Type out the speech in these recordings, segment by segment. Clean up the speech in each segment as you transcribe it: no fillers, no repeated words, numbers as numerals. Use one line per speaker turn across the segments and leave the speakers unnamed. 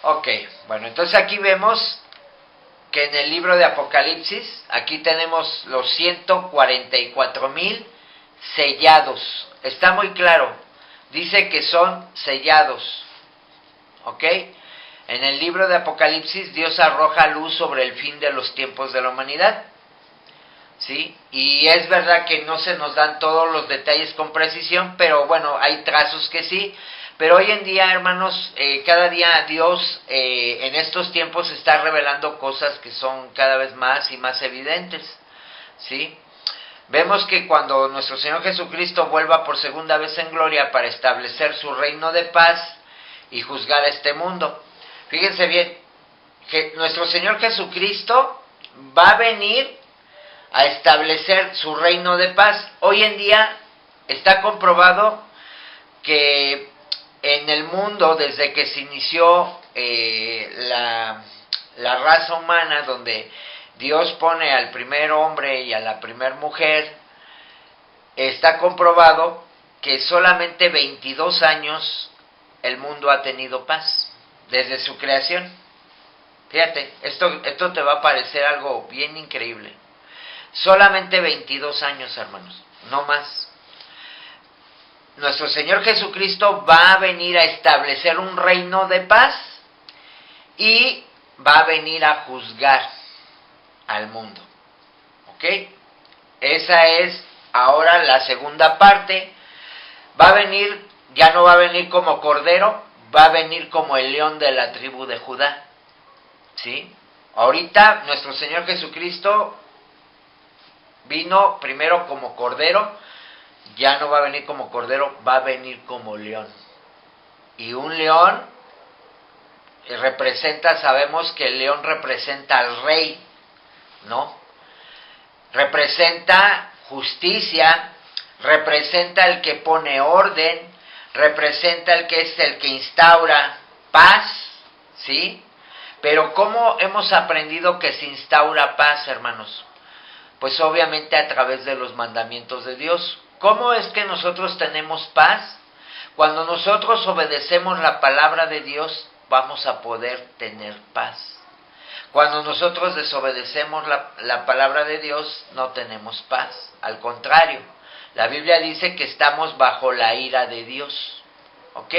Ok, bueno, entonces aquí vemos que en el libro de Apocalipsis, aquí tenemos los 144,000 sellados. Está muy claro, dice que son sellados, ¿ok? En el libro de Apocalipsis Dios arroja luz sobre el fin de los tiempos de la humanidad, ¿sí? Y es verdad que no se nos dan todos los detalles con precisión, pero bueno, hay trazos que sí. Pero hoy en día, hermanos, cada día Dios en estos tiempos está revelando cosas que son cada vez más y más evidentes, ¿sí? Vemos que cuando nuestro Señor Jesucristo vuelva por segunda vez en gloria para establecer su reino de paz y juzgar a este mundo, fíjense bien, que nuestro Señor Jesucristo va a venir a establecer su reino de paz. Hoy en día está comprobado que en el mundo, desde que se inició la raza humana, donde Dios pone al primer hombre y a la primer mujer, está comprobado que solamente 22 años el mundo ha tenido paz, desde su creación. Fíjate, esto te va a parecer algo bien increíble. Solamente 22 años, hermanos, no más. Nuestro Señor Jesucristo va a venir a establecer un reino de paz y va a venir a juzgar al mundo. ¿Ok? Esa es ahora la segunda parte. Va a venir, ya no va a venir como cordero, va a venir como el león de la tribu de Judá. ¿Sí? Ahorita nuestro Señor Jesucristo vino primero como cordero. Ya no va a venir como cordero, va a venir como león. Y un león representa, sabemos que el león representa al rey, ¿no? Representa justicia, representa el que pone orden, representa el que es el que instaura paz, ¿sí? Pero ¿cómo hemos aprendido que se instaura paz, hermanos? Pues obviamente a través de los mandamientos de Dios. ¿Cómo es que nosotros tenemos paz? Cuando nosotros obedecemos la palabra de Dios, vamos a poder tener paz. Cuando nosotros desobedecemos la palabra de Dios, no tenemos paz. Al contrario, la Biblia dice que estamos bajo la ira de Dios. ¿Ok?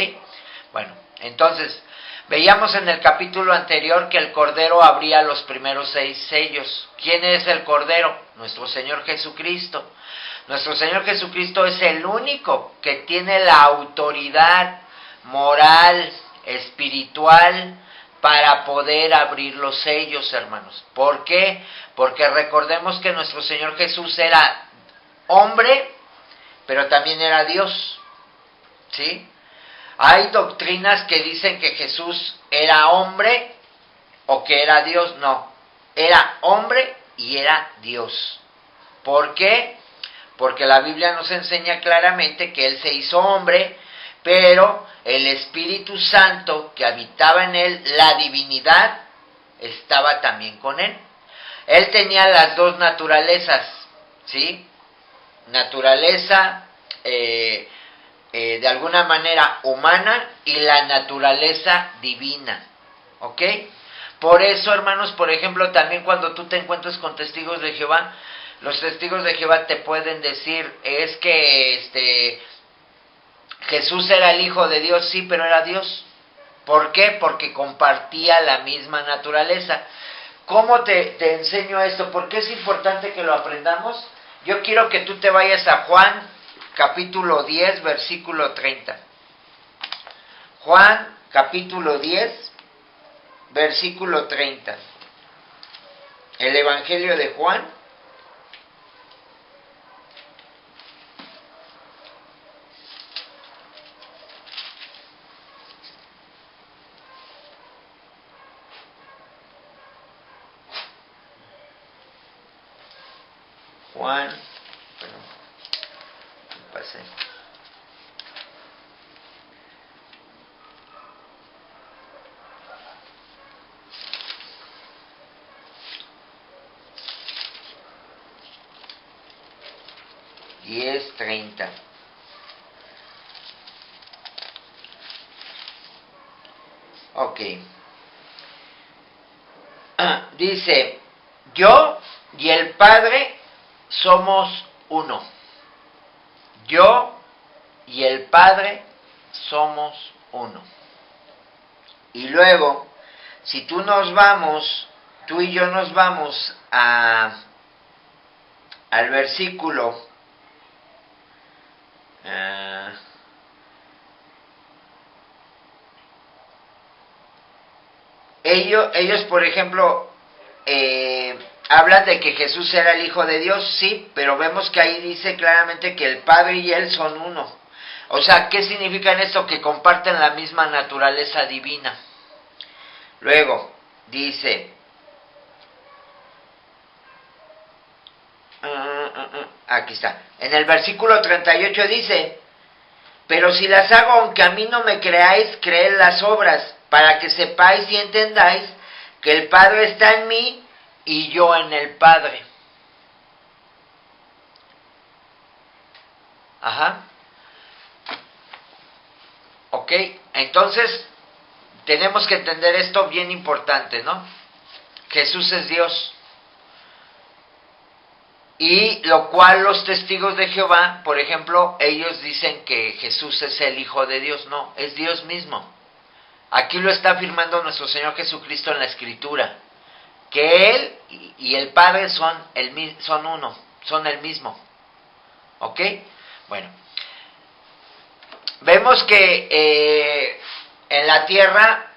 Bueno, entonces, veíamos en el capítulo anterior que el Cordero abría los primeros 6 sellos. ¿Quién es el Cordero? Nuestro Señor Jesucristo. Nuestro Señor Jesucristo es el único que tiene la autoridad moral, espiritual, para poder abrir los sellos, hermanos. ¿Por qué? Porque recordemos que nuestro Señor Jesús era hombre, pero también era Dios, ¿sí? Hay doctrinas que dicen que Jesús era hombre o que era Dios. No, era hombre y era Dios. ¿Por qué? Porque la Biblia nos enseña claramente que Él se hizo hombre, pero el Espíritu Santo que habitaba en Él, la divinidad, estaba también con Él. Él tenía las dos naturalezas, ¿sí? Naturaleza de alguna manera humana y la naturaleza divina, ¿ok? Por eso, hermanos, por ejemplo, también cuando tú te encuentras con testigos de Jehová, los testigos de Jehová te pueden decir, es que Jesús era el Hijo de Dios, sí, pero era Dios. ¿Por qué? Porque compartía la misma naturaleza. ¿Cómo te enseño esto? ¿Por qué es importante que lo aprendamos? Yo quiero que tú te vayas a Juan, capítulo 10, versículo 30. Juan, capítulo 10, versículo 30. El Evangelio de Juan. Juan, bueno, pasé. Diez, 30. Ok. dice, yo y el Padre somos uno. Yo y el Padre somos uno. Y luego, si tú y yo nos vamos al versículo ellos por ejemplo, hablan de que Jesús era el Hijo de Dios, sí, pero vemos que ahí dice claramente que el Padre y Él son uno. O sea, ¿qué significa esto? Que comparten la misma naturaleza divina. Luego, dice, aquí está, en el versículo 38 dice, pero si las hago aunque a mí no me creáis, creed las obras, para que sepáis y entendáis que el Padre está en mí y yo en el Padre. Ajá. Ok, entonces tenemos que entender esto bien importante, ¿no? Jesús es Dios. Y lo cual los testigos de Jehová, por ejemplo, ellos dicen que Jesús es el Hijo de Dios. No, es Dios mismo. Aquí lo está afirmando nuestro Señor Jesucristo en la Escritura, que Él y el Padre son uno, son el mismo. ¿Ok? Bueno, vemos que en la tierra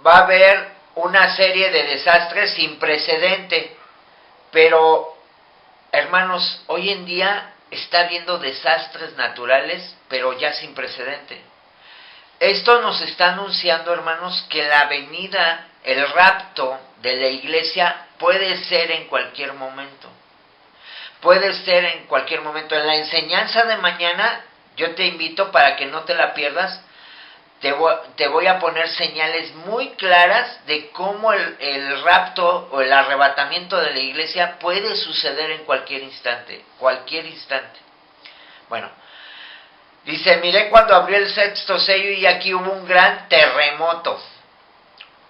va a haber una serie de desastres sin precedente, pero hermanos, hoy en día está habiendo desastres naturales, pero ya sin precedente. Esto nos está anunciando, hermanos, que la venida, el rapto de la iglesia puede ser en cualquier momento. Puede ser en cualquier momento. En la enseñanza de mañana, yo te invito para que no te la pierdas. Te voy a poner señales muy claras de cómo el rapto o el arrebatamiento de la iglesia puede suceder en cualquier instante. Cualquier instante. Bueno, dice, miré cuando abrió el sexto sello y aquí hubo un gran terremoto.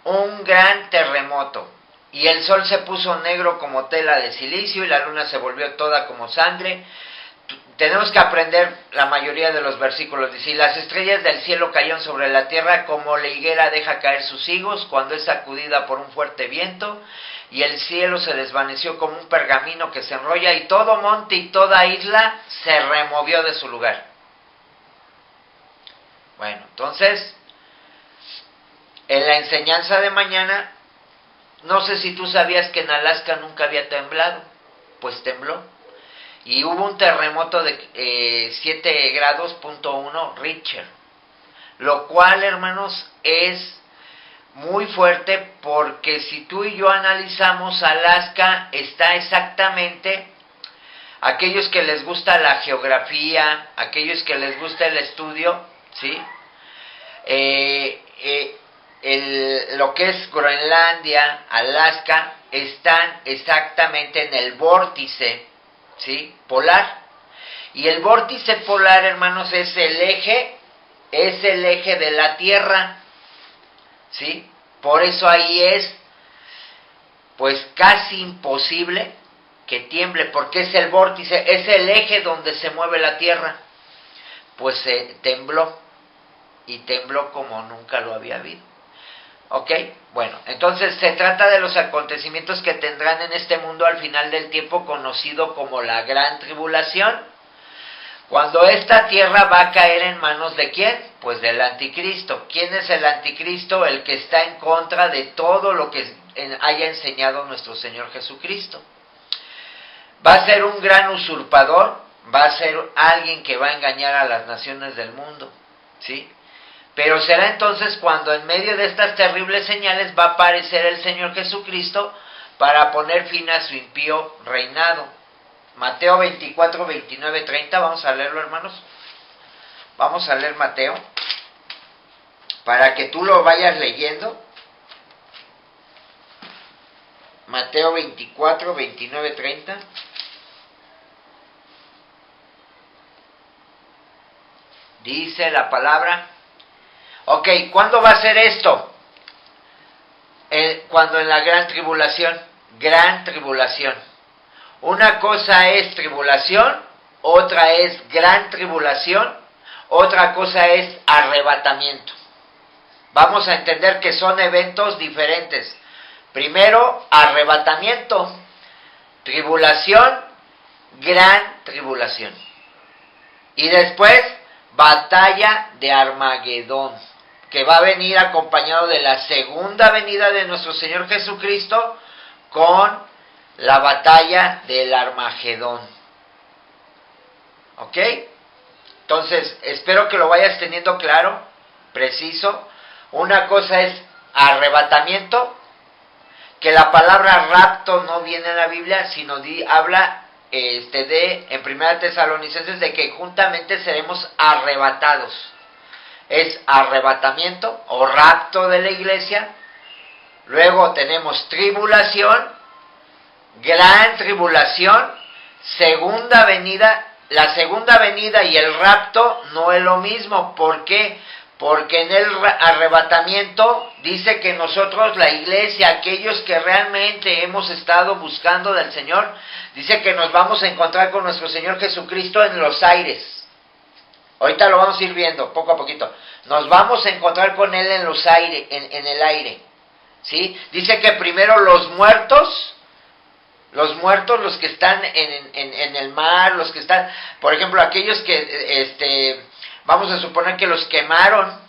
Un gran terremoto. Y el sol se puso negro como tela de silicio y la luna se volvió toda como sangre. Tenemos que aprender la mayoría de los versículos. Dice, y las estrellas del cielo cayeron sobre la tierra como la higuera deja caer sus higos cuando es sacudida por un fuerte viento, y el cielo se desvaneció como un pergamino que se enrolla, y todo monte y toda isla se removió de su lugar. Bueno, entonces, en la enseñanza de mañana, no sé si tú sabías que en Alaska nunca había temblado. Pues tembló. Y hubo un terremoto de 7 grados .1 Richter, lo cual, hermanos, es muy fuerte, porque si tú y yo analizamos, Alaska está exactamente, aquellos que les gusta la geografía, aquellos que les gusta el estudio, ¿sí? Lo que es Groenlandia, Alaska, están exactamente en el vórtice, ¿sí? Polar. Y el vórtice polar, hermanos, es el eje de la Tierra, ¿sí? Por eso ahí es, pues, casi imposible que tiemble, porque es el vórtice, es el eje donde se mueve la Tierra. Pues tembló, y tembló como nunca lo había habido. ¿Ok? Bueno, entonces se trata de los acontecimientos que tendrán en este mundo al final del tiempo, conocido como la Gran Tribulación, cuando esta tierra va a caer en manos ¿de quién? Pues del anticristo. ¿Quién es el anticristo? El que está en contra de todo lo que haya enseñado nuestro Señor Jesucristo. Va a ser un gran usurpador, va a ser alguien que va a engañar a las naciones del mundo, ¿sí? Pero será entonces cuando en medio de estas terribles señales va a aparecer el Señor Jesucristo para poner fin a su impío reinado. Mateo 24, 29, 30, vamos a leerlo, hermanos. Vamos a leer Mateo, para que tú lo vayas leyendo. Mateo 24, 29, 30. Dice la palabra. Ok, ¿cuándo va a ser esto? cuando en la gran tribulación. Una cosa es tribulación, otra es gran tribulación, otra cosa es arrebatamiento. Vamos a entender que son eventos diferentes. Primero, arrebatamiento, tribulación, gran tribulación. Y después, batalla de Armagedón, que va a venir acompañado de la segunda venida de nuestro Señor Jesucristo con la batalla del Armagedón. ¿Ok? Entonces, espero que lo vayas teniendo claro, preciso. Una cosa es arrebatamiento, que la palabra rapto no viene en la Biblia, sino habla en 1 Tesalonicenses de que juntamente seremos arrebatados. Es arrebatamiento o rapto de la iglesia. Luego tenemos tribulación, gran tribulación, segunda venida. La segunda venida y el rapto no es lo mismo. ¿Por qué? Porque en el arrebatamiento dice que nosotros, la iglesia, aquellos que realmente hemos estado buscando del Señor, dice que nos vamos a encontrar con nuestro Señor Jesucristo en los aires. Ahorita lo vamos a ir viendo, poco a poquito. Nos vamos a encontrar con Él en los aires, en el aire. ¿Sí? Dice que primero los muertos, los que están en el mar, los que están, por ejemplo, aquellos que, vamos a suponer que los quemaron,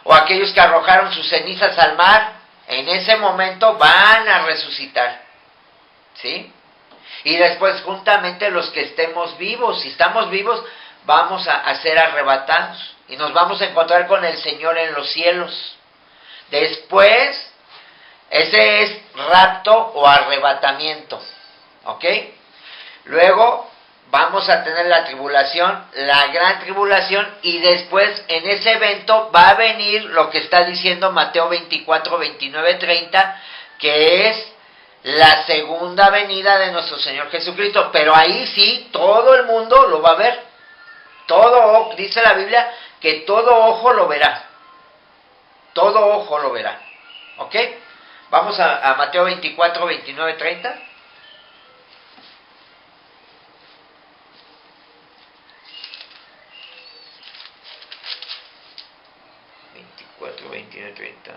o aquellos que arrojaron sus cenizas al mar, en ese momento van a resucitar, ¿sí? Y después juntamente los que estemos vivos, si estamos vivos, vamos a ser arrebatados, y nos vamos a encontrar con el Señor en los cielos. Después, ese es rapto o arrebatamiento, ¿ok? Luego vamos a tener la tribulación, la gran tribulación, y después en ese evento va a venir lo que está diciendo Mateo 24, 29, 30, que es la segunda venida de nuestro Señor Jesucristo. Pero ahí sí, todo el mundo lo va a ver. Todo, dice la Biblia, que todo ojo lo verá. Todo ojo lo verá, ¿ok? Vamos a Mateo 24, 29, 30. 24, 29, 30.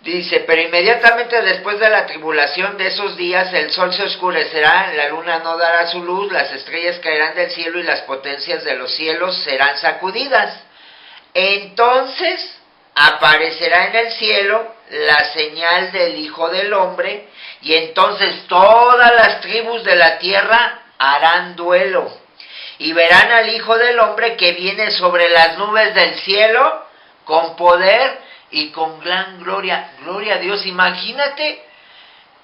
Dice, pero inmediatamente después de la tribulación de esos días, el sol se oscurecerá, la luna no dará su luz, las estrellas caerán del cielo y las potencias de los cielos serán sacudidas. Entonces aparecerá en el cielo la señal del Hijo del Hombre, y entonces todas las tribus de la tierra harán duelo, y verán al Hijo del Hombre que viene sobre las nubes del cielo, con poder y con gran gloria. Gloria a Dios. Imagínate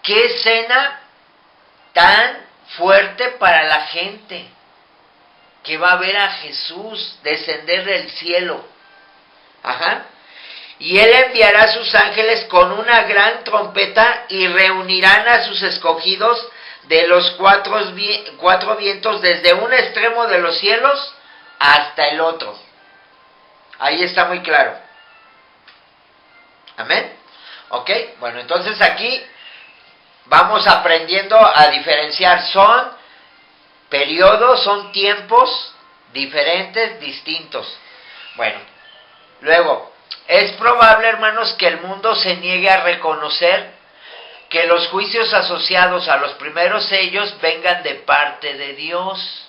qué escena tan fuerte para la gente que va a ver a Jesús descender del cielo. Ajá. Y Él enviará a sus ángeles con una gran trompeta y reunirán a sus escogidos de los cuatro vientos, desde un extremo de los cielos hasta el otro. Ahí está muy claro. Amén. Ok, bueno, entonces aquí vamos aprendiendo a diferenciar. Son periodos, son tiempos diferentes, distintos. Bueno, luego, es probable, hermanos, que el mundo se niegue a reconocer que los juicios asociados a los primeros sellos vengan de parte de Dios.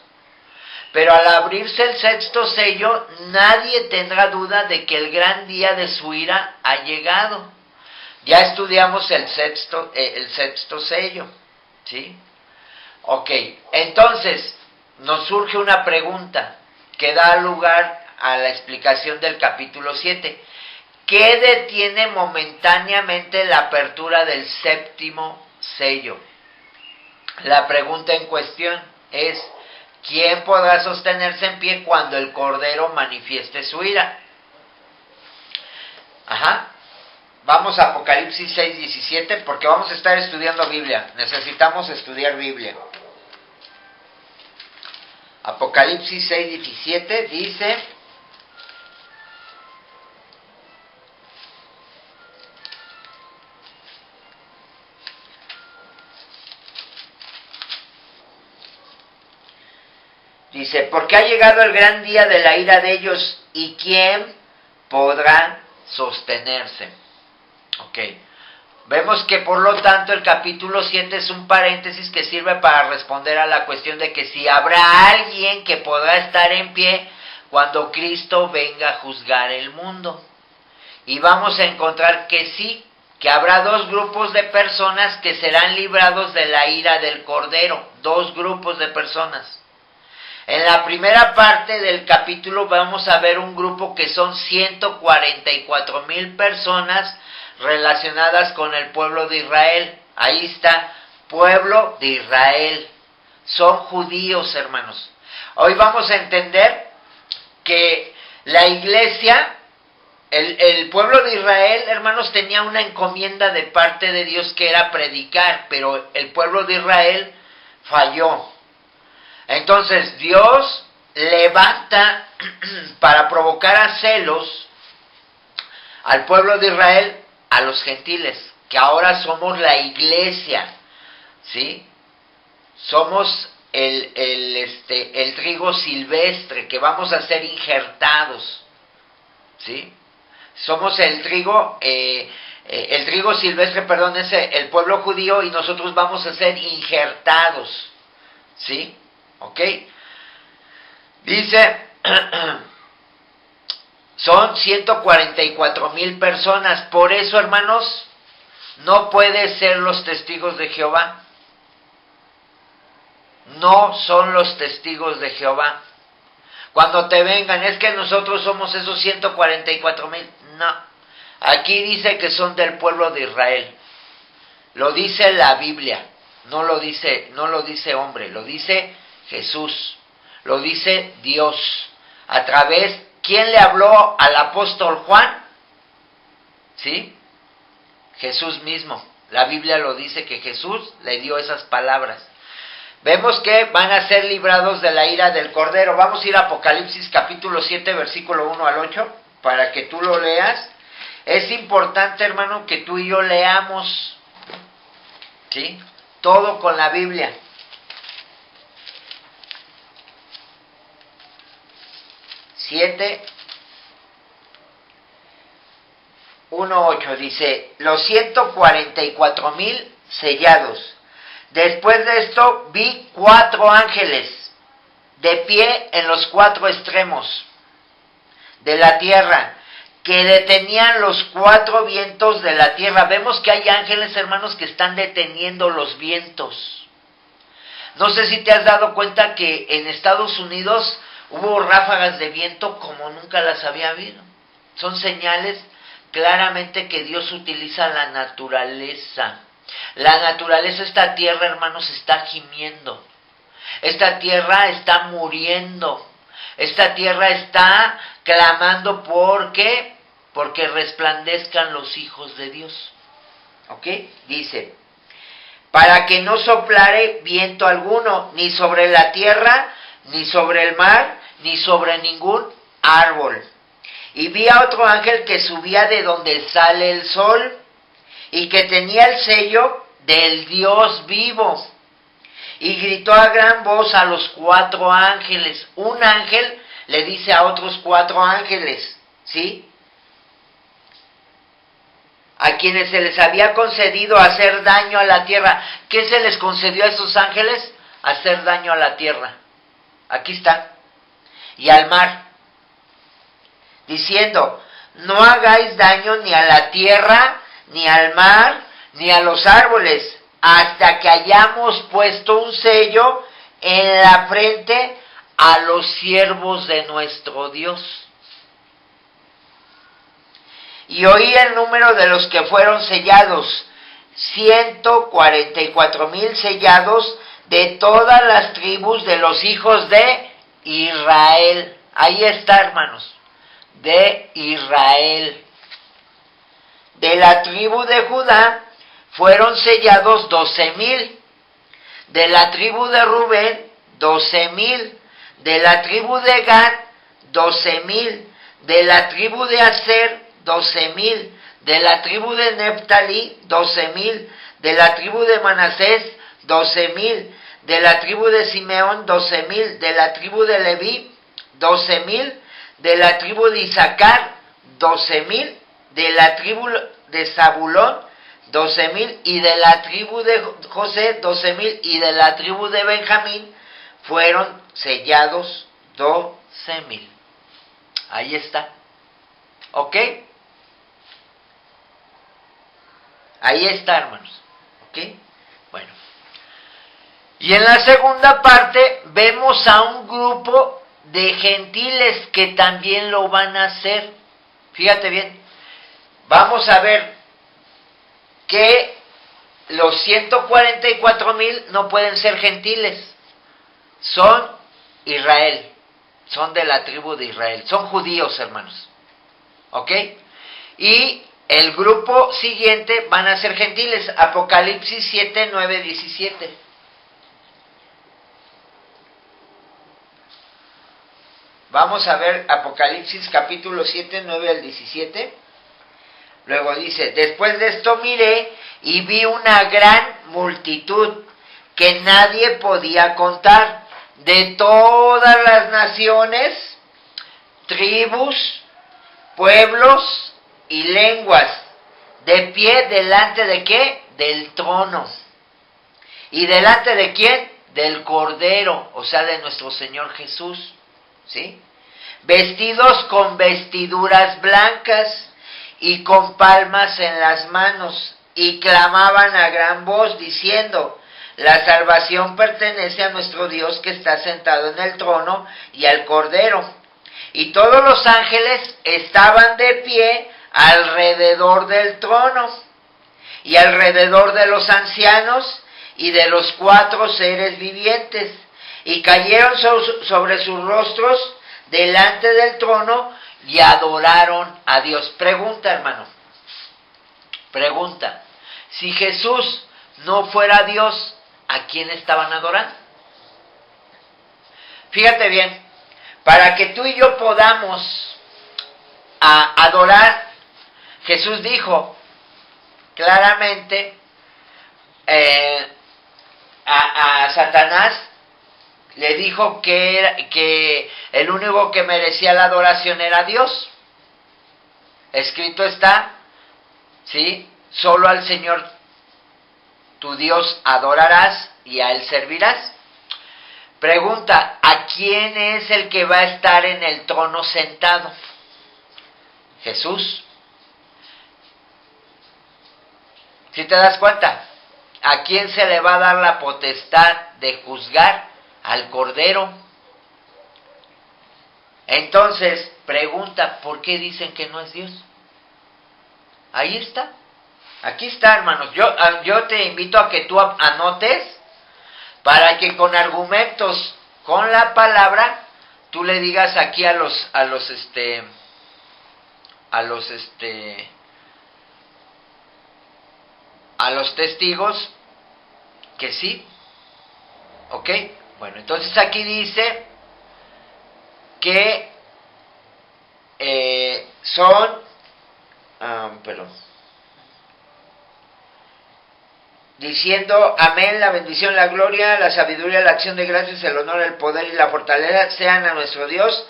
Pero al abrirse el sexto sello, nadie tendrá duda de que el gran día de su ira ha llegado. Ya estudiamos el sexto sello, ¿sí? Ok, entonces nos surge una pregunta que da lugar a la explicación del capítulo 7. ¿Qué detiene momentáneamente la apertura del séptimo sello? La pregunta en cuestión es, ¿quién podrá sostenerse en pie cuando el Cordero manifieste su ira? Ajá. Vamos a Apocalipsis 6, 17, porque vamos a estar estudiando Biblia. Necesitamos estudiar Biblia. Apocalipsis 6, 17 dice... Dice, porque ha llegado el gran día de la ira de ellos, ¿y quién podrá sostenerse? Ok. Vemos que por lo tanto el capítulo 7 es un paréntesis que sirve para responder a la cuestión de que si habrá alguien que podrá estar en pie cuando Cristo venga a juzgar el mundo. Y vamos a encontrar que sí, que habrá dos grupos de personas que serán librados de la ira del Cordero. Dos grupos de personas. En la primera parte del capítulo vamos a ver un grupo que son 144,000 personas relacionadas con el pueblo de Israel. Ahí está, pueblo de Israel. Son judíos, hermanos. Hoy vamos a entender que la iglesia, el pueblo de Israel, hermanos, tenía una encomienda de parte de Dios que era predicar, pero el pueblo de Israel falló. Entonces Dios levanta para provocar a celos al pueblo de Israel, a los gentiles, que ahora somos la iglesia, ¿sí? Somos el trigo silvestre que vamos a ser injertados, ¿sí? Somos el trigo silvestre, perdón, es el pueblo judío y nosotros vamos a ser injertados, ¿sí? ¿Ok? Dice, son 144,000 personas, por eso, hermanos, no puede ser los testigos de Jehová. No son los testigos de Jehová. Cuando te vengan, es que nosotros somos esos 144,000. No. Aquí dice que son del pueblo de Israel. Lo dice la Biblia. No lo dice hombre, lo dice Jesús. Lo dice Dios. A través, ¿quién le habló al apóstol Juan? ¿Sí? Jesús mismo. La Biblia lo dice que Jesús le dio esas palabras. Vemos que van a ser librados de la ira del Cordero. Vamos a ir a Apocalipsis capítulo 7, versículo 1 al 8, para que tú lo leas. Es importante, hermano, que tú y yo leamos, ¿sí? Todo con la Biblia. 7, 1, 8 dice, los 144,000 sellados. Después de esto vi 4 ángeles de pie en los 4 extremos de la tierra, que detenían los 4 vientos de la tierra. Vemos que hay ángeles, hermanos, que están deteniendo los vientos. No sé si te has dado cuenta que en Estados Unidos hubo ráfagas de viento como nunca las había habido. Son señales claramente que Dios utiliza la naturaleza. La naturaleza, esta tierra, hermanos, está gimiendo. Esta tierra está muriendo. Esta tierra está clamando porque resplandezcan los hijos de Dios. ¿Ok? Dice, para que no soplare viento alguno, ni sobre la tierra, ni sobre el mar, ni sobre ningún árbol. Y vi a otro ángel que subía de donde sale el sol, y que tenía el sello del Dios vivo. Y gritó a gran voz a los 4 ángeles. Un ángel le dice a otros 4 ángeles, ¿sí? A quienes se les había concedido hacer daño a la tierra. ¿Qué se les concedió a esos ángeles? Hacer daño a la tierra. Aquí está. Y al mar. Diciendo, no hagáis daño ni a la tierra, ni al mar, ni a los árboles, hasta que hayamos puesto un sello en la frente a los siervos de nuestro Dios. Y oí el número de los que fueron sellados, 144,000 sellados de todas las tribus de los hijos de Israel. Ahí está, hermanos, de Israel. De la tribu de Judá fueron sellados 12,000. De la tribu de Rubén, 12,000. De la tribu de Gad, 12,000. De la tribu de Aser, 12,000. De la tribu de Neftalí, 12,000. De la tribu de Manasés, 12,000. de la tribu de Simeón 12,000, de la tribu de Leví 12,000, de la tribu de Isaacar 12,000, de la tribu de Zabulón 12,000, y de la tribu de José 12,000, y de la tribu de Benjamín fueron sellados 12,000. Ahí está. ¿Ok? Ahí está, hermanos. ¿Ok? Bueno. Y en la segunda parte vemos a un grupo de gentiles que también lo van a hacer. Fíjate bien. Vamos a ver que los 144,000 no pueden ser gentiles. Son Israel. Son de la tribu de Israel. Son judíos, hermanos. ¿Ok? Y el grupo siguiente van a ser gentiles. Apocalipsis 7, 9, 17. Vamos a ver Apocalipsis capítulo 7, 9 al 17. Luego dice, después de esto miré y vi una gran multitud que nadie podía contar, de todas las naciones, tribus, pueblos y lenguas, de pie delante de ¿qué? Del trono. ¿Y delante de quién? Del Cordero, o sea, de nuestro Señor Jesús, ¿sí? Vestidos con vestiduras blancas y con palmas en las manos, y clamaban a gran voz diciendo, la salvación pertenece a nuestro Dios que está sentado en el trono y al Cordero. Y todos los ángeles estaban de pie alrededor del trono y alrededor de los ancianos y de los 4 seres vivientes, y cayeron sobre sus rostros delante del trono y adoraron a Dios. Pregunta, hermano, pregunta, si Jesús no fuera Dios, ¿a quién estaban adorando? Fíjate bien, para que tú y yo podamos adorar, Jesús dijo claramente a Satanás, le dijo que el único que merecía la adoración era Dios. Escrito está, ¿sí? Solo al Señor tu Dios adorarás y a Él servirás. Pregunta, ¿a quién es el que va a estar en el trono sentado? Jesús. ¿Sí te das cuenta? ¿A quién se le va a dar la potestad de juzgar? Al Cordero. Entonces, pregunta, ¿por qué dicen que no es Dios? Ahí está. Aquí está, hermanos. Yo te invito a que tú anotes para que con argumentos, con la palabra, tú le digas aquí a los testigos que sí. ¿Ok? Bueno, entonces aquí dice que diciendo amén, la bendición, la gloria, la sabiduría, la acción de gracias, el honor, el poder y la fortaleza sean a nuestro Dios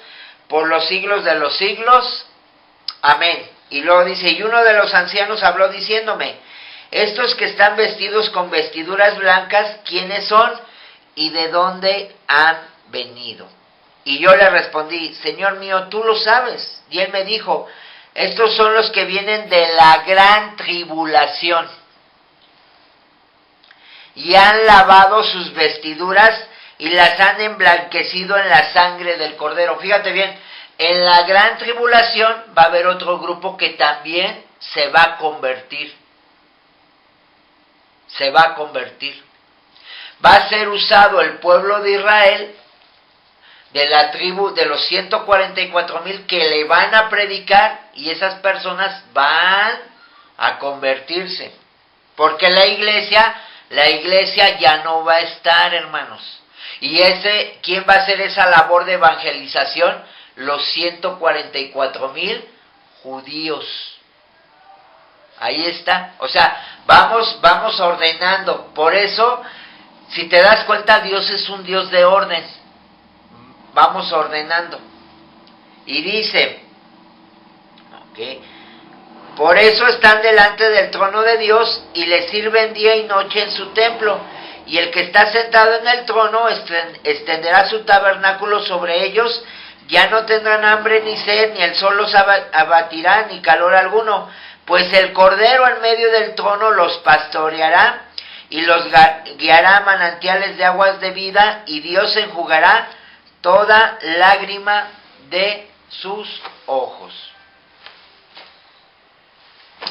por los siglos de los siglos, amén. Y luego dice, y uno de los ancianos habló diciéndome, estos que están vestidos con vestiduras blancas, ¿quiénes son y de dónde han venido? Y yo le respondí, Señor mío, tú lo sabes. Y él me dijo, estos son los que vienen de la gran tribulación y han lavado sus vestiduras y las han emblanquecido en la sangre del Cordero. Fíjate bien, en la gran tribulación va a haber otro grupo que también se va a convertir. Se va a convertir. Va a ser usado el pueblo de Israel, de la tribu de los 144,000 que le van a predicar, y esas personas van a convertirse. Porque la iglesia ya no va a estar, hermanos. Y ¿quién va a hacer esa labor de evangelización? Los 144,000 judíos. Ahí está. O sea, vamos ordenando. Por eso Si te das cuenta, Dios es un Dios de orden. Vamos ordenando. Y dice, por eso están delante del trono de Dios y le sirven día y noche en su templo. Y el que está sentado en el trono extenderá su tabernáculo sobre ellos. Ya no tendrán hambre ni sed, ni el sol los abatirá, ni calor alguno. Pues el Cordero en medio del trono los pastoreará y los guiará a manantiales de aguas de vida, y Dios enjugará toda lágrima de sus ojos.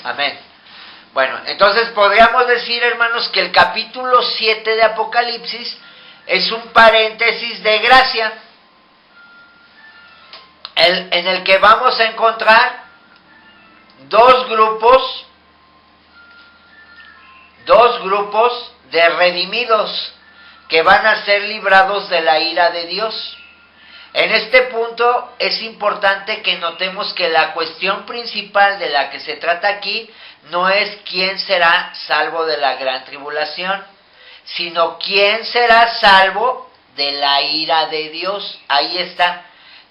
Amén. Bueno, entonces podríamos decir, hermanos, que el capítulo 7 de Apocalipsis es un paréntesis de gracia, en el que vamos a encontrar dos grupos de redimidos que van a ser librados de la ira de Dios. En este punto es importante que notemos que la cuestión principal de la que se trata aquí no es quién será salvo de la gran tribulación, sino quién será salvo de la ira de Dios. Ahí está,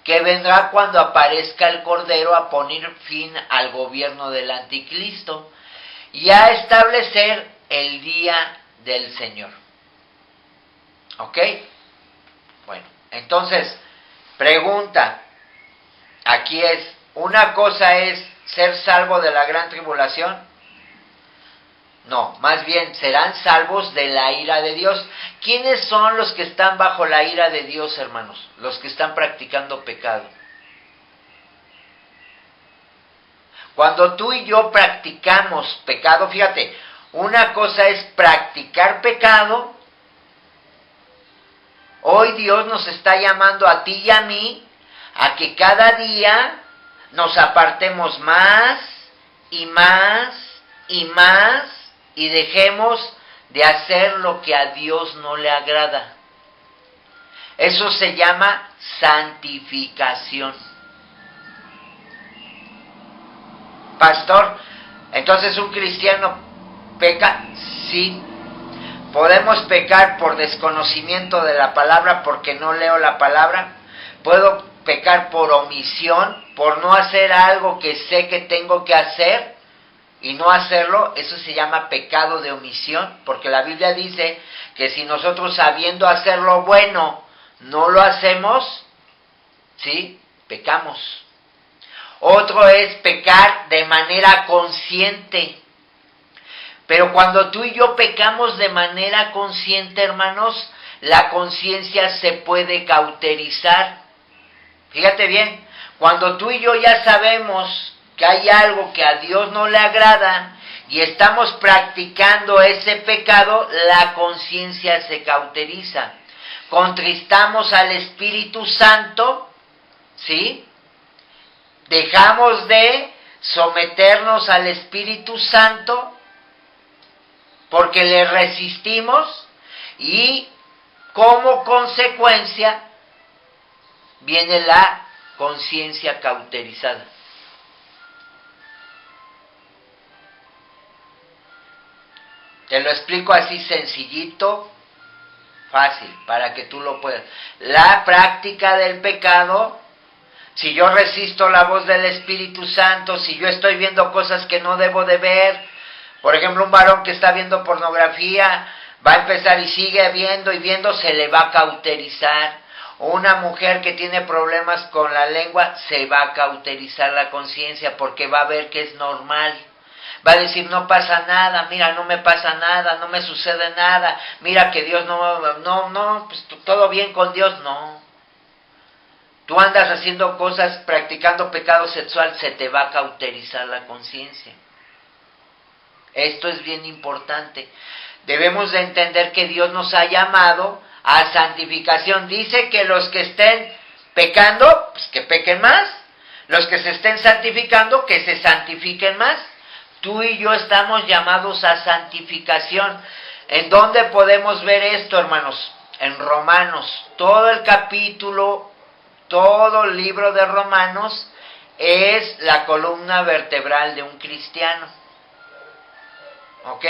que vendrá cuando aparezca el Cordero a poner fin al gobierno del Anticristo y a establecer el día del Señor. ¿Ok? Bueno, entonces, pregunta, aquí es, una cosa es ser salvo de la gran tribulación. No, más bien serán salvos de la ira de Dios. ¿Quiénes son los que están bajo la ira de Dios, hermanos? Los que están practicando pecado. Cuando tú y yo practicamos pecado, fíjate, una cosa es practicar pecado. Hoy Dios nos está llamando a ti y a mí a que cada día nos apartemos más y más y más y dejemos de hacer lo que a Dios no le agrada. Eso se llama santificación. Pastor, entonces un cristiano peca, sí. Podemos pecar por desconocimiento de la palabra, porque no leo la palabra. Puedo pecar por omisión, por no hacer algo que sé que tengo que hacer y no hacerlo. Eso se llama pecado de omisión, porque la Biblia dice que si nosotros, sabiendo hacer lo bueno, no lo hacemos, ¿sí? Pecamos. Otro es pecar de manera consciente. Pero cuando tú y yo pecamos de manera consciente, hermanos, la conciencia se puede cauterizar. Fíjate bien, cuando tú y yo ya sabemos que hay algo que a Dios no le agrada y estamos practicando ese pecado, la conciencia se cauteriza. Contristamos al Espíritu Santo, ¿sí? Dejamos de someternos al Espíritu Santo porque le resistimos, y como consecuencia viene la conciencia cauterizada. Te lo explico así sencillito, fácil, para que tú lo puedas. La práctica del pecado, si yo resisto la voz del Espíritu Santo, si yo estoy viendo cosas que no debo de ver, por ejemplo, un varón que está viendo pornografía, va a empezar y sigue viendo y viendo, se le va a cauterizar. O una mujer que tiene problemas con la lengua, se va a cauterizar la conciencia, porque va a ver que es normal. Va a decir, no pasa nada, mira, no me pasa nada, no me sucede nada, mira que Dios pues todo bien con Dios. No. Tú andas haciendo cosas, practicando pecado sexual, se te va a cauterizar la conciencia. Esto es bien importante. Debemos de entender que Dios nos ha llamado a santificación. Dice que los que estén pecando, pues que pequen más. Los que se estén santificando, que se santifiquen más. Tú y yo estamos llamados a santificación. ¿En dónde podemos ver esto, hermanos? En Romanos. Todo el capítulo, todo el libro de Romanos es la columna vertebral de un cristiano. ¿Ok?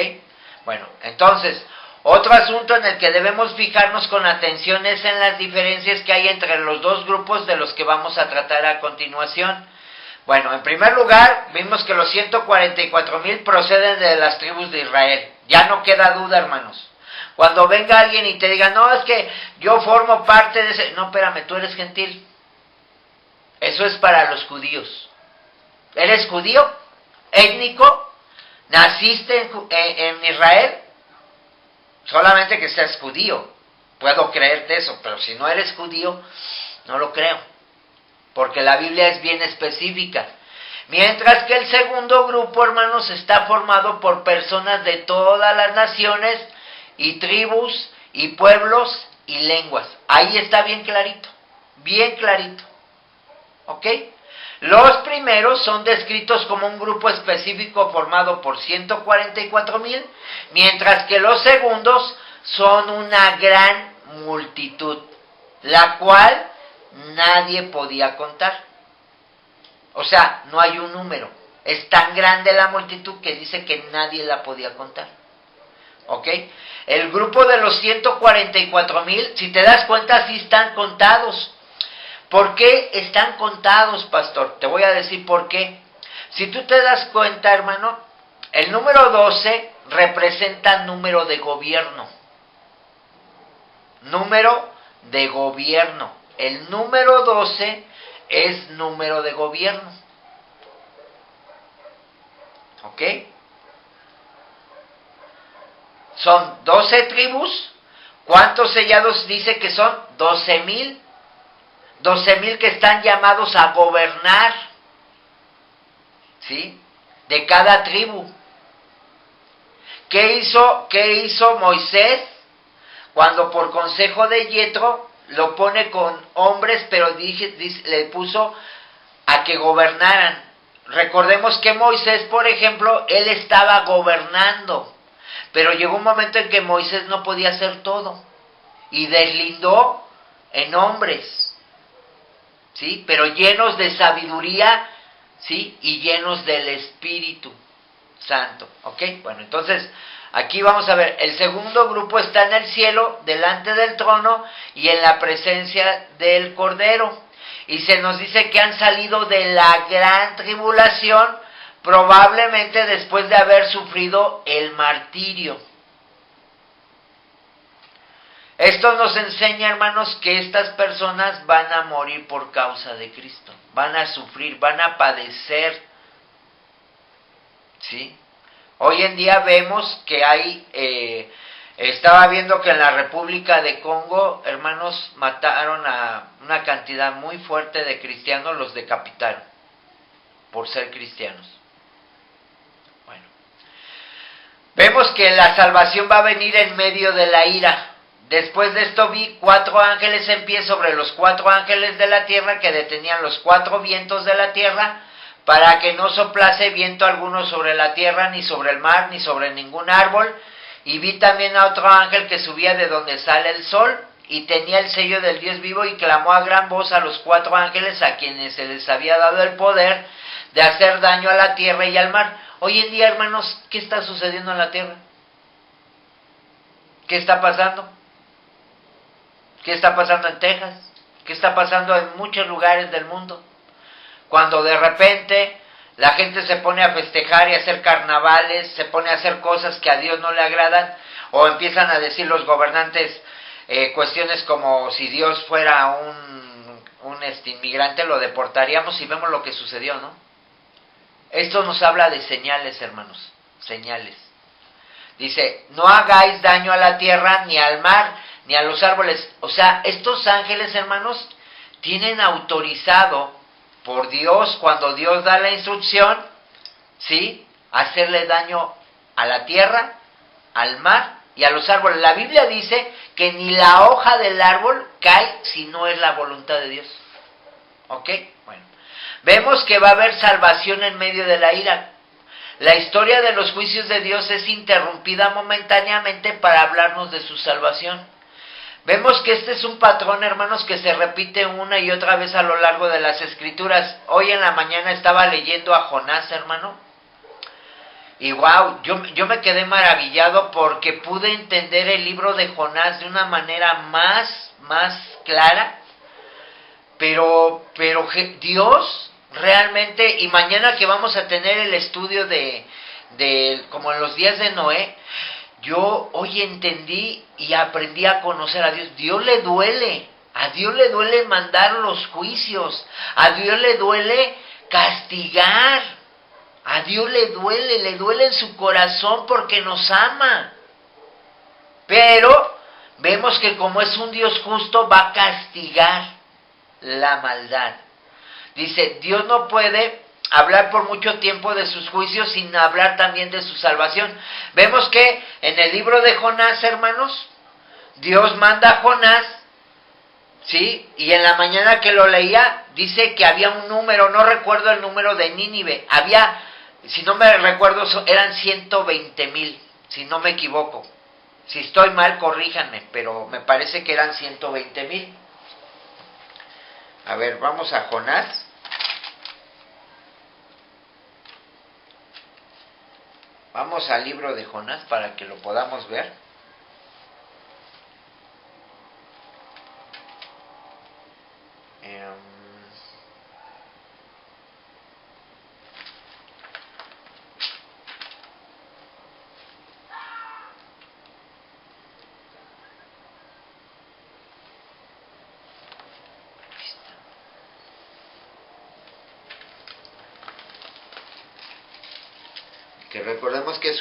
Bueno, entonces, Otro asunto en el que debemos fijarnos con atención es en las diferencias que hay entre los dos grupos de los que vamos a tratar a continuación. Bueno, en primer lugar, vimos que los 144,000 proceden de las tribus de Israel. Ya no queda duda, hermanos. Cuando venga alguien y te diga, no, es que yo formo parte de ese... No, espérame, tú eres gentil. Eso es para los judíos. ¿Eres judío? ¿Étnico? ¿Naciste en Israel? Solamente que seas judío. Puedo creerte eso, pero si no eres judío, no lo creo. Porque la Biblia es bien específica. Mientras que el segundo grupo, hermanos, está formado por personas de todas las naciones y tribus y pueblos y lenguas. Ahí está bien clarito, bien clarito. ¿Ok? Los primeros son descritos como un grupo específico formado por 144,000, mientras que los segundos son una gran multitud, la cual nadie podía contar. O sea, no hay un número. Es tan grande la multitud que dice que nadie la podía contar. ¿Ok? El grupo de los 144,000, si te das cuenta, sí están contados. ¿Por qué están contados, pastor? Te voy a decir por qué. Si tú te das cuenta, hermano, el número 12 representa número de gobierno. Número de gobierno. El número 12 es número de gobierno. ¿Ok? Son 12 tribus. ¿Cuántos sellados dice que son? 12,000. 12,000 que están llamados a gobernar, ¿sí? De cada tribu. ¿Qué hizo Moisés cuando por consejo de Yetro lo pone con hombres, pero le puso a que gobernaran? Recordemos que Moisés, por ejemplo, él estaba gobernando, pero llegó un momento en que Moisés no podía hacer todo y deslindó en hombres, ¿sí? Pero llenos de sabiduría, ¿sí? Y llenos del Espíritu Santo, ¿ok? Bueno, entonces, aquí vamos a ver, el segundo grupo está en el cielo, delante del trono y en la presencia del Cordero. Y se nos dice que han salido de la gran tribulación, probablemente después de haber sufrido el martirio. Esto nos enseña, hermanos, que estas personas van a morir por causa de Cristo. Van a sufrir, van a padecer. ¿Sí? Hoy en día vemos que hay... estaba viendo que en la República de Congo, hermanos, mataron a una cantidad muy fuerte de cristianos, los decapitaron por ser cristianos. Bueno, vemos que la salvación va a venir en medio de la ira. Después de esto vi 4 ángeles en pie sobre los 4 ángeles de la tierra que detenían los 4 vientos de la tierra para que no soplase viento alguno sobre la tierra, ni sobre el mar, ni sobre ningún árbol. Y vi también a otro ángel que subía de donde sale el sol y tenía el sello del Dios vivo y clamó a gran voz a los 4 ángeles a quienes se les había dado el poder de hacer daño a la tierra y al mar. Hoy en día, hermanos, ¿qué está sucediendo en la tierra? ¿Qué está pasando? ¿Qué está pasando en Texas? ¿Qué está pasando en muchos lugares del mundo? Cuando de repente la gente se pone a festejar y a hacer carnavales, se pone a hacer cosas que a Dios no le agradan, o empiezan a decir los gobernantes cuestiones como si Dios fuera un inmigrante, lo deportaríamos, y vemos lo que sucedió, ¿no? Esto nos habla de señales, hermanos, señales. Dice, no hagáis daño a la tierra, ni al mar, ni a los árboles. O sea, estos ángeles, hermanos, tienen autorizado por Dios, cuando Dios da la instrucción, ¿sí?, hacerle daño a la tierra, al mar y a los árboles. La Biblia dice que ni la hoja del árbol cae si no es la voluntad de Dios. ¿Ok? Bueno, vemos que va a haber salvación en medio de la ira. La historia de los juicios de Dios es interrumpida momentáneamente para hablarnos de su salvación. Vemos que este es un patrón, hermanos, que se repite una y otra vez a lo largo de las Escrituras. Hoy en la mañana estaba leyendo a Jonás, hermano, Y wow, yo me quedé maravillado porque pude entender el libro de Jonás de una manera más clara. Pero Dios realmente, y mañana que vamos a tener el estudio de como en los días de Noé, yo hoy entendí y aprendí a conocer a Dios. A Dios le duele mandar los juicios, a Dios le duele castigar, a Dios le duele en su corazón porque nos ama. Pero vemos que como es un Dios justo, va a castigar la maldad. Dice, Dios no puede hablar por mucho tiempo de sus juicios sin hablar también de su salvación. Vemos que en el libro de Jonás, hermanos, Dios manda a Jonás, ¿sí? Y en la mañana que lo leía, dice que había un número, no recuerdo el número de Nínive, había, si no me recuerdo, eran 120,000, si no me equivoco. Si estoy mal, corríjanme, pero me parece que eran 120,000. A ver, vamos a Jonás. Vamos al libro de Jonás para que lo podamos ver. Que recordemos que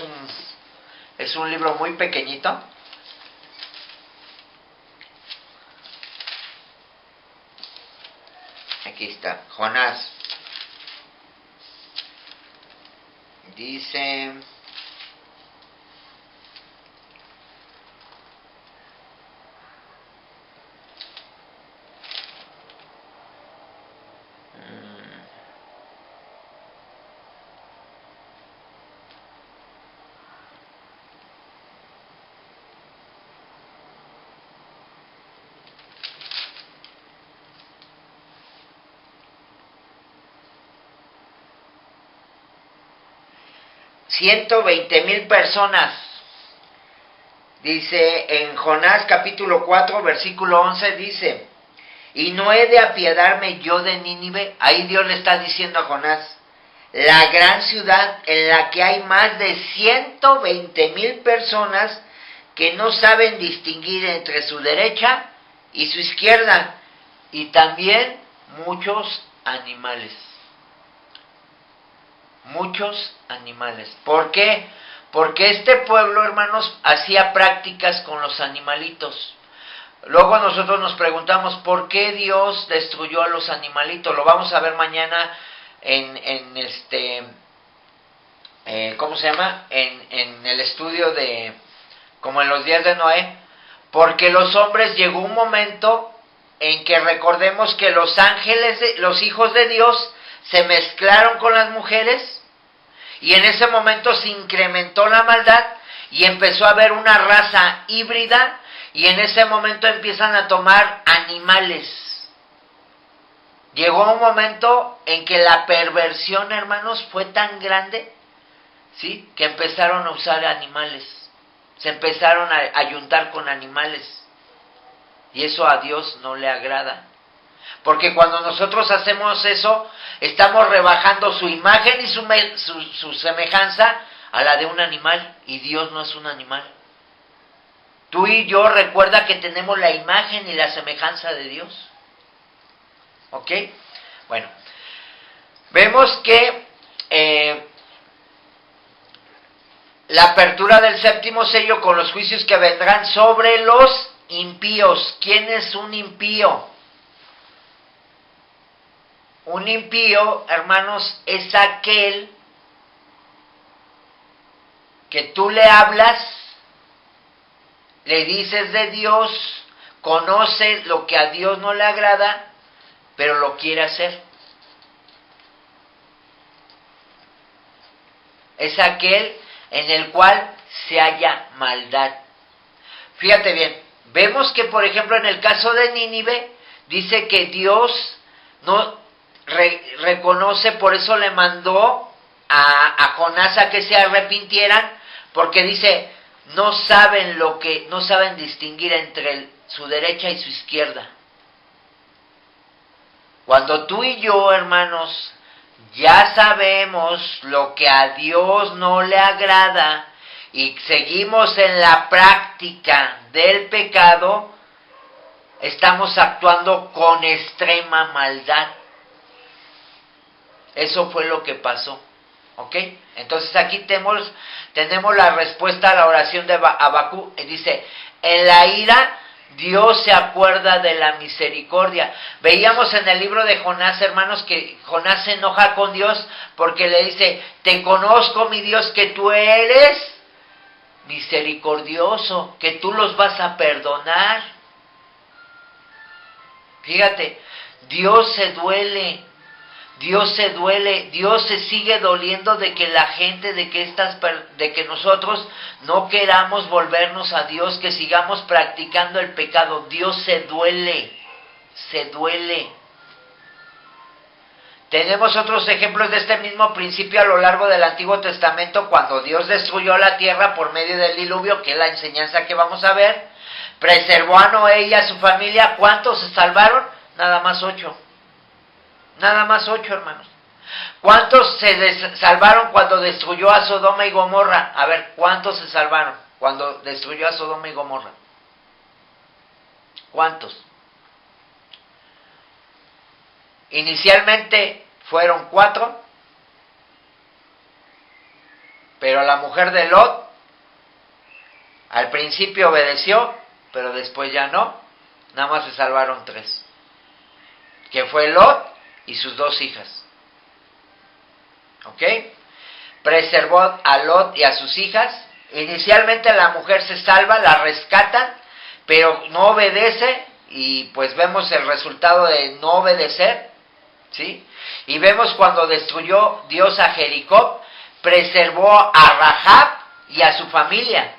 es un libro muy pequeñito. Aquí está, Jonás. Dice... $120,000 personas. Dice en Jonás capítulo 4, versículo 11, dice, y no he de apiadarme yo de Nínive. Ahí Dios le está diciendo a Jonás, la gran ciudad en la que hay más de 120,000 personas que no saben distinguir entre su derecha y su izquierda, y también muchos animales. Muchos animales. ¿Por qué? Porque este pueblo, hermanos, hacía prácticas con los animalitos. Luego nosotros nos preguntamos, ¿por qué Dios destruyó a los animalitos? Lo vamos a ver mañana ¿cómo se llama? En el estudio de, como en los días de Noé. Porque los hombres llegó un momento en que recordemos que los ángeles, los hijos de Dios, se mezclaron con las mujeres y en ese momento se incrementó la maldad y empezó a haber una raza híbrida y en ese momento empiezan a tomar animales. Llegó un momento en que la perversión, hermanos, fue tan grande, ¿sí?, que empezaron a usar animales, se empezaron a ayuntar con animales y eso a Dios no le agrada. Porque cuando nosotros hacemos eso, estamos rebajando su imagen y su semejanza a la de un animal. Y Dios no es un animal. Tú y yo recuerda que tenemos la imagen y la semejanza de Dios. ¿Ok? Bueno, vemos que la apertura del séptimo sello con los juicios que vendrán sobre los impíos. ¿Quién es un impío? Un impío, hermanos, es aquel que tú le hablas, le dices de Dios, conoce lo que a Dios no le agrada, pero lo quiere hacer. Es aquel en el cual se halla maldad. Fíjate bien, vemos que por ejemplo en el caso de Nínive, dice que Dios no reconoce, por eso le mandó a Jonás a que se arrepintieran, porque dice, no saben distinguir entre su derecha y su izquierda. Cuando tú y yo, hermanos, ya sabemos lo que a Dios no le agrada y seguimos en la práctica del pecado, estamos actuando con extrema maldad. Eso fue lo que pasó, ¿ok? Entonces aquí tenemos la respuesta a la oración de Habacuc, y dice, en la ira Dios se acuerda de la misericordia. Veíamos en el libro de Jonás, hermanos, que Jonás se enoja con Dios porque le dice, te conozco, mi Dios, que tú eres misericordioso, que tú los vas a perdonar. Fíjate, Dios se duele, Dios se sigue doliendo de que la gente, de que nosotros no queramos volvernos a Dios, que sigamos practicando el pecado. Dios se duele. Tenemos otros ejemplos de este mismo principio a lo largo del Antiguo Testamento, cuando Dios destruyó la tierra por medio del diluvio, que es la enseñanza que vamos a ver. Preservó a Noé y a su familia. ¿Cuántos se salvaron? Nada más 8. Nada más 8, hermanos. ¿Cuántos se salvaron cuando destruyó a Sodoma y Gomorra? A ver, ¿cuántos se salvaron cuando destruyó a Sodoma y Gomorra? ¿Cuántos? Inicialmente fueron 4, pero la mujer de Lot al principio obedeció, pero después ya no. Nada más se salvaron 3, que fue Lot y sus 2 hijas. ¿Ok? Preservó a Lot y a sus hijas. Inicialmente la mujer se salva, la rescatan, pero no obedece, y pues vemos el resultado de no obedecer, ¿sí? Y vemos cuando destruyó Dios a Jericó, preservó a Rahab y a su familia.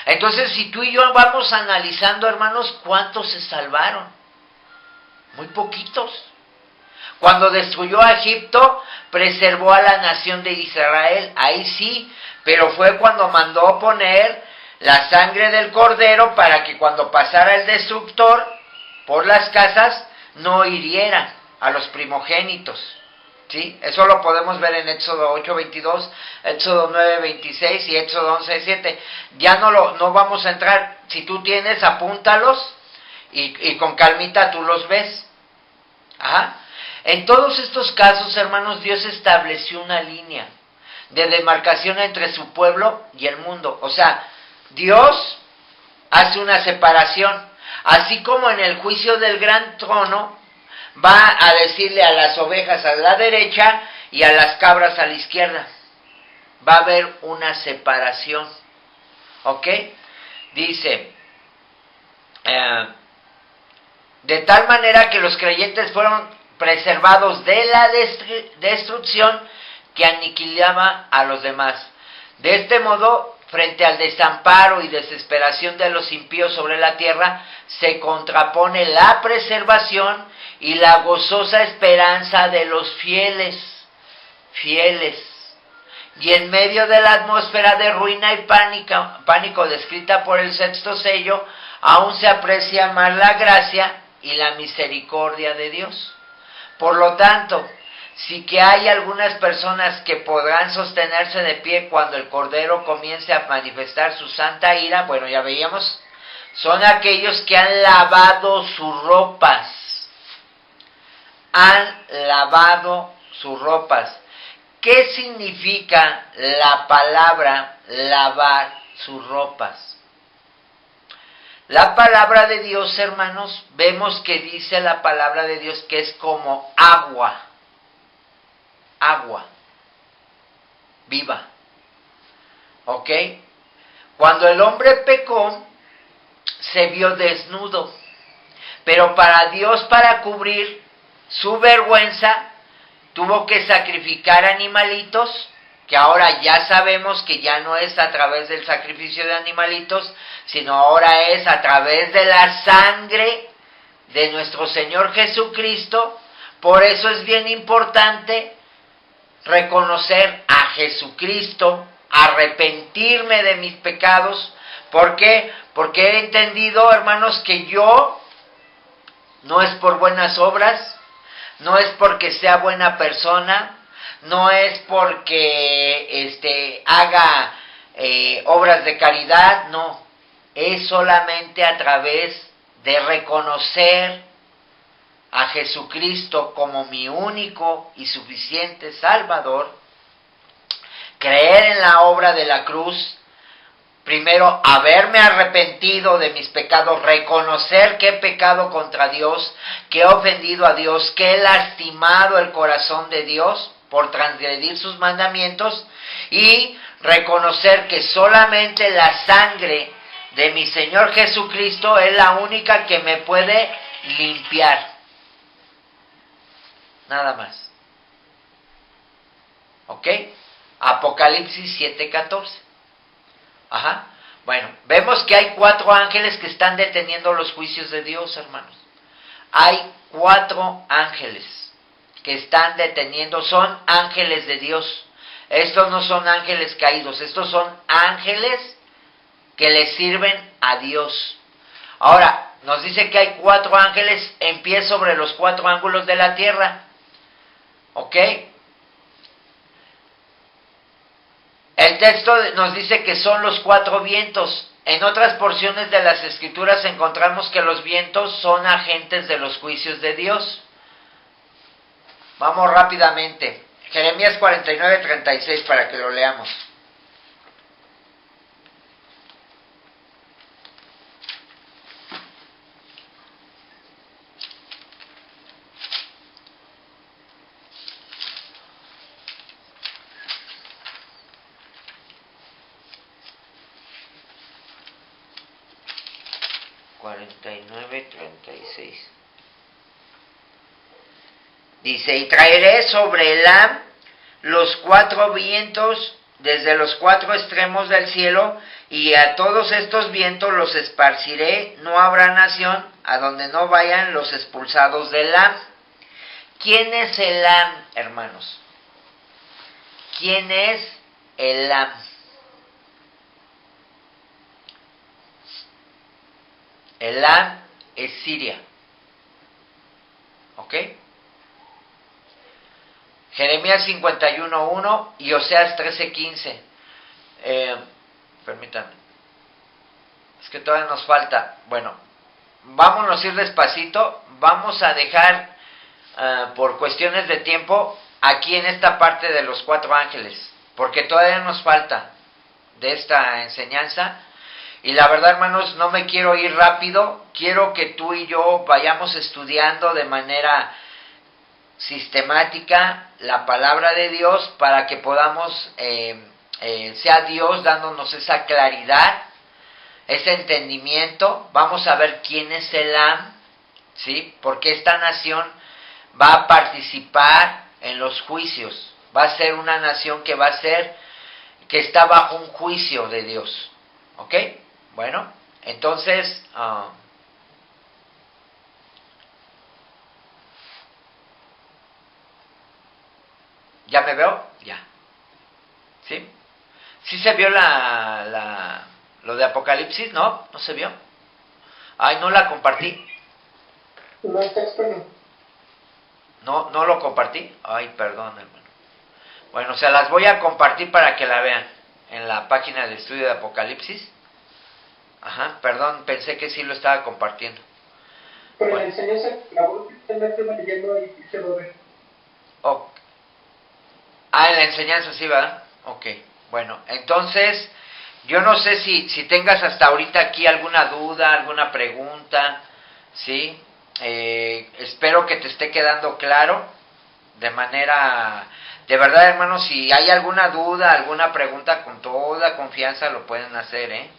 Entonces, si tú y yo vamos analizando, hermanos, ¿cuántos se salvaron? Muy poquitos. Cuando destruyó a Egipto, preservó a la nación de Israel, ahí sí, pero fue cuando mandó poner la sangre del cordero para que cuando pasara el destructor por las casas no hiriera a los primogénitos, ¿sí? Eso lo podemos ver en Éxodo 8:22, Éxodo 9:26 y Éxodo 11:7. Ya no vamos a entrar. Si tú tienes, apúntalos y con calmita tú los ves. Ajá. En todos estos casos, hermanos, Dios estableció una línea de demarcación entre su pueblo y el mundo. O sea, Dios hace una separación, así como en el juicio del gran trono va a decirle a las ovejas a la derecha y a las cabras a la izquierda. Va a haber una separación, ¿ok? Dice, de tal manera que los creyentes fueron preservados de la destrucción que aniquilaba a los demás. De este modo, frente al desamparo y desesperación de los impíos sobre la tierra, se contrapone la preservación y la gozosa esperanza de los fieles. Y en medio de la atmósfera de ruina y pánico descrita por el 6º sello, aún se aprecia más la gracia y la misericordia de Dios. Por lo tanto, sí que hay algunas personas que podrán sostenerse de pie cuando el Cordero comience a manifestar su santa ira. Bueno, ya veíamos, son aquellos que han lavado sus ropas. Han lavado sus ropas. ¿Qué significa la palabra lavar sus ropas? La palabra de Dios, hermanos, vemos que dice la palabra de Dios que es como agua viva, ¿ok? Cuando el hombre pecó, se vio desnudo, pero para Dios, para cubrir su vergüenza, tuvo que sacrificar animalitos, que ahora ya sabemos que ya no es a través del sacrificio de animalitos, sino ahora es a través de la sangre de nuestro Señor Jesucristo. Por eso es bien importante reconocer a Jesucristo, arrepentirme de mis pecados. ¿Por qué? Porque he entendido, hermanos, que yo no es por buenas obras, no es porque sea buena persona, no es porque haga obras de caridad, no, es solamente a través de reconocer a Jesucristo como mi único y suficiente Salvador, creer en la obra de la cruz, primero haberme arrepentido de mis pecados, reconocer que he pecado contra Dios, que he ofendido a Dios, que he lastimado el corazón de Dios por transgredir sus mandamientos, y reconocer que solamente la sangre de mi Señor Jesucristo es la única que me puede limpiar. Nada más. ¿Ok? Apocalipsis 7:14. Ajá. Bueno, vemos que hay 4 ángeles que están deteniendo los juicios de Dios, hermanos. Hay 4 ángeles que están deteniendo, son ángeles de Dios. Estos no son ángeles caídos, estos son ángeles que le sirven a Dios. Ahora, nos dice que hay 4 ángeles en pie sobre los 4 ángulos de la tierra. ¿Ok? El texto nos dice que son los 4 vientos. En otras porciones de las Escrituras encontramos que los vientos son agentes de los juicios de Dios. Vamos rápidamente. Jeremías 49:36 para que lo leamos. Dice, y traeré sobre Elam los 4 vientos desde los 4 extremos del cielo, y a todos estos vientos los esparciré, no habrá nación a donde no vayan los expulsados de Elam. ¿Quién es Elam, hermanos? ¿Quién es Elam? Elam es Siria. ¿Ok? Jeremías 51:1 y Oseas 13:15. Permítanme. Es que todavía nos falta. Bueno, vámonos a ir despacito. Vamos a dejar, por cuestiones de tiempo, aquí en esta parte de los 4 ángeles. Porque todavía nos falta de esta enseñanza. Y la verdad, hermanos, no me quiero ir rápido. Quiero que tú y yo vayamos estudiando de manera sistemática la palabra de Dios para que podamos, sea Dios dándonos esa claridad, ese entendimiento. Vamos a ver quién es Elam, ¿sí? Porque esta nación va a participar en los juicios. Va a ser una nación que que está bajo un juicio de Dios. ¿Ok? Bueno, entonces, ¿ya me veo? Ya. ¿Sí? ¿Sí se vio lo de Apocalipsis? ¿No? ¿No se vio? Ay, no la compartí.
No, el texto no.
No lo compartí. Ay, perdón, hermano. Bueno, se las voy a compartir para que la vean en la página de estudio de Apocalipsis. Ajá, perdón, pensé que sí lo estaba compartiendo.
Pero bueno. La enseñanza, la voz que usted me está leyendo ahí se lo ve.
Oh. Ah, en la enseñanza sí, ¿verdad? Ok, bueno, entonces, yo no sé si tengas hasta ahorita aquí alguna duda, alguna pregunta, ¿sí? Espero que te esté quedando claro, de verdad, hermanos, si hay alguna duda, alguna pregunta, con toda confianza lo pueden hacer, ¿eh?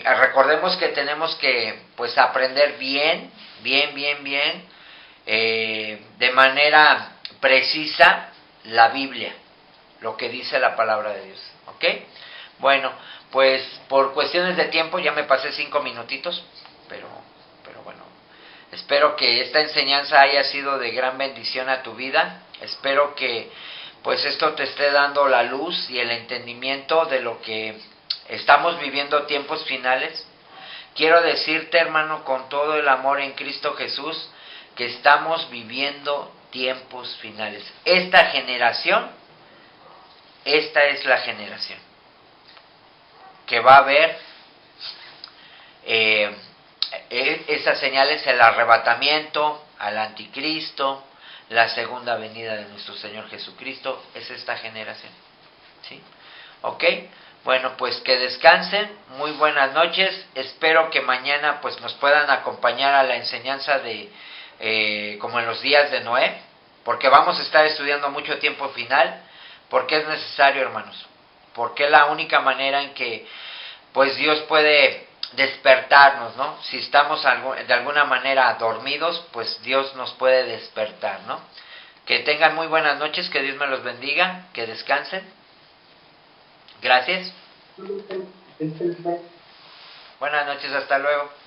Recordemos que tenemos que, pues, aprender bien, de manera precisa la Biblia, lo que dice la palabra de Dios, ¿ok? Bueno, pues por cuestiones de tiempo ya me pasé 5 minutitos, pero bueno, espero que esta enseñanza haya sido de gran bendición a tu vida. Espero que pues esto te esté dando la luz y el entendimiento de lo que estamos viviendo tiempos finales. Quiero decirte, hermano, con todo el amor en Cristo Jesús, que estamos viviendo tiempos finales. Esta generación, esta es la generación que va a ver esas señales, el arrebatamiento, al anticristo, la segunda venida de nuestro Señor Jesucristo. Es esta generación, ¿sí? ¿Ok? Bueno, pues que descansen, muy buenas noches. Espero que mañana pues nos puedan acompañar a la enseñanza de como en los días de Noé, porque vamos a estar estudiando mucho tiempo final, porque es necesario, hermanos, porque es la única manera en que pues Dios puede despertarnos, ¿no? Si estamos de alguna manera dormidos, pues Dios nos puede despertar, ¿no? Que tengan muy buenas noches, que Dios me los bendiga, que descansen. Gracias. Buenas noches, hasta luego.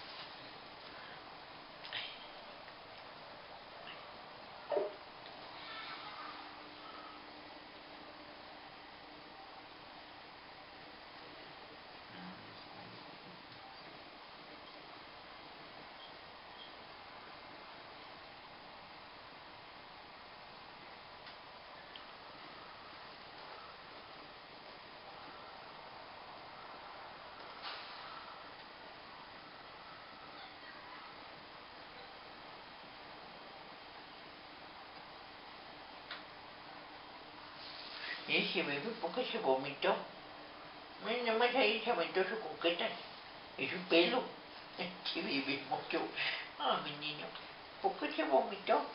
Y ese bebé, ¿por qué se vomitó? Miren, nada más ahí se aventó su coqueta y su pelo. Ese bebé mucho. Ah, mi niño, ¿por qué se vomitó?